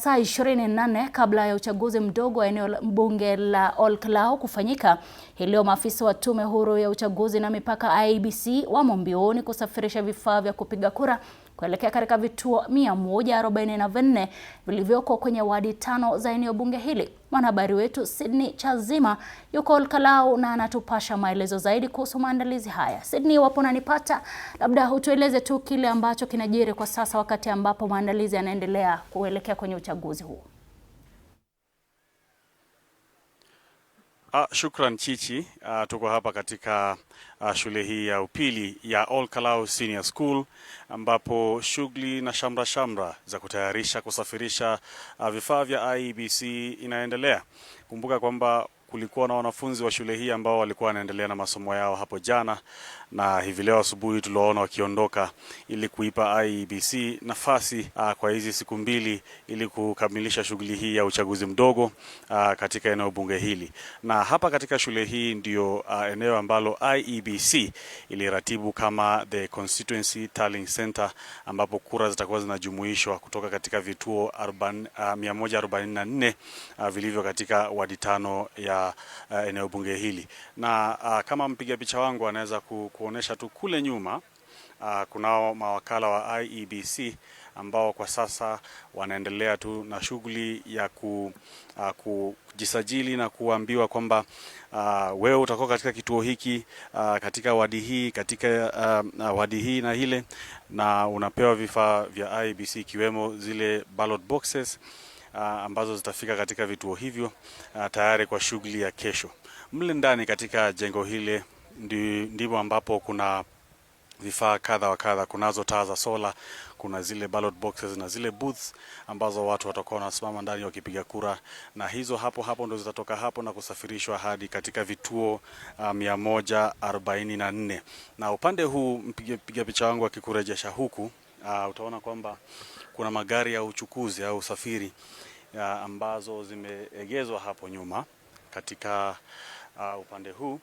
saa 24 kabla ya uchaguzi mdogo wa eneo bunge la Ol-Kalou kufanyika, hii leo maafisa wa Tume Huru ya Uchaguzi na Mipaka IEBC wamo mbioni kusafirisha vifaa vya kupiga kura kuelekea katika vituo 144 vilivyoko kwenye wadi 5 za eneo bunge hili. Mwanahabari wetu Sydney Chazima yuko Ol-Kalou na anatupasha maelezo zaidi kuhusu maandalizi haya. Sydney, wapo unanipata? Labda utueleze tu kile ambacho kinajiri kwa sasa wakati ambapo maandalizi yanaendelea kuelekea kwenye uchaguzi huu. Shukran Chichi. Tuko hapa katika shule hii ya upili ya Ol-Kalou Senior School ambapo shughuli na shamra za kutayarisha kusafirisha vifaa vya IEBC inaendelea. Kumbuka kwamba kulikuwa na wanafunzi wa shule hii ambao walikuwa wanaendelea na masomo yao hapo jana, na hivi leo asubuhi tuliona wakiondoka ili kuipa IEBC nafasi kwa hizi siku mbili ili kukamilisha shughuli hii ya uchaguzi mdogo katika eneo bunge hili. Na hapa katika shule hii ndio eneo ambalo IEBC iliratibu kama the Constituency Tallying Center, ambapo kura zitakuwa zinajumuishwa kutoka katika vituo 144 vilivyo katika wadi 5 ya eneo bunge hili. Na kama mpiga picha wangu anaweza kuonesha tu kule nyuma, kunao mawakala wa IEBC ambao kwa sasa wanaendelea tu na shughuli ya kujisajili na kuambiwa kwamba wewe utakuwa katika kituo hiki, katika wadi hii, katika wadi hii na ile, na unapewa vifaa vya IEBC ikiwemo zile ballot boxes ambazo zitafika katika vituo hivyo tayari kwa shughuli ya kesho. Mle ndani katika jengo hile ndipo ambapo kuna vifaa kadha wa kadha. Kunazo taa za sola, kuna zile ballot boxes na zile booths ambazo watu watakuwa wanasimama ndani wakipiga kura, na hizo hapo ndo zitatoka hapo na kusafirishwa hadi katika vituo 144. Na upande huu mpiga picha wangu akikurejesha huku, utaona kwamba kuna magari ya uchukuzi au usafiri ambazo zimeegezwa hapo nyuma katika upande huu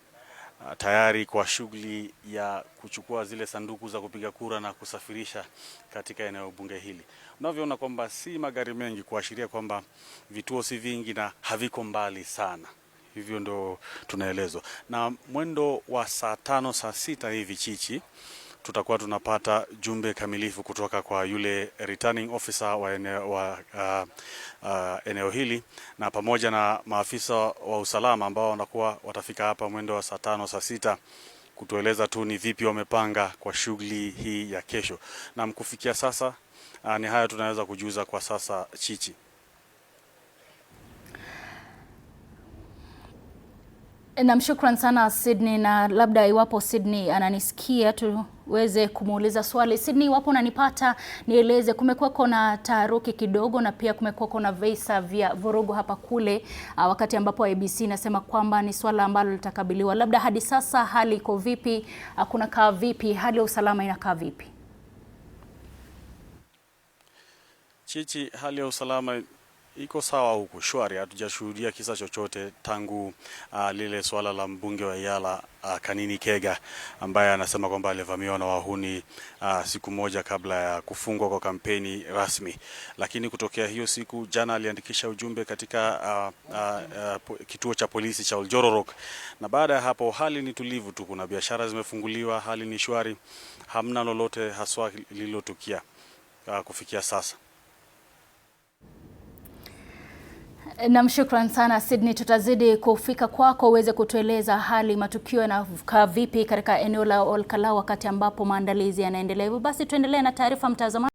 tayari kwa shughuli ya kuchukua zile sanduku za kupiga kura na kusafirisha katika eneo bunge hili. Unavyoona kwamba si magari mengi, kuashiria kwamba vituo si vingi na haviko mbali sana. Hivyo ndo tunaelezwa. Na mwendo wa saa 5 saa 6 hivi Chichi, tutakuwa tunapata jumbe kamilifu kutoka kwa yule returning officer wa eneo hili, na pamoja na maafisa wa usalama ambao wanakuwa watafika hapa mwendo wa saa 5 saa 6 kutueleza tu ni vipi wamepanga kwa shughuli hii ya kesho. Na mkufikia sasa ni haya tunaweza kujuza kwa sasa Chichi. Namshukran sana Sydney, na labda iwapo Sydney ananisikia tuweze kumuuliza swali. Sydney, iwapo unanipata, nieleze, kumekuwa na taharuki kidogo na pia kumekuwa na visa vya vurugu hapa kule wakati ambapo IEBC inasema kwamba ni swala ambalo litakabiliwa. Labda hadi sasa hali iko vipi? Kuna kaa vipi? Hali ya usalama inakaa vipi? Chichi, hali ya usalama iko sawa huku, shwari. Hatujashuhudia kisa chochote tangu lile swala la mbunge wa Yala Kanini Kega ambaye anasema kwamba alivamiwa na wahuni siku moja kabla ya kufungwa kwa kampeni rasmi. Lakini kutokea hiyo siku, jana aliandikisha ujumbe katika kituo cha polisi cha Oljororok, na baada ya hapo hali ni tulivu tu. Kuna biashara zimefunguliwa, hali ni shwari, hamna lolote haswa lililotukia kufikia sasa. Namshukran sana Sydney, tutazidi kufika kwako uweze kutueleza hali matukio yanakaa vipi katika eneo la Ol-Kalou wakati ambapo maandalizi yanaendelea. Hivyo basi tuendelee na taarifa mtazamaji.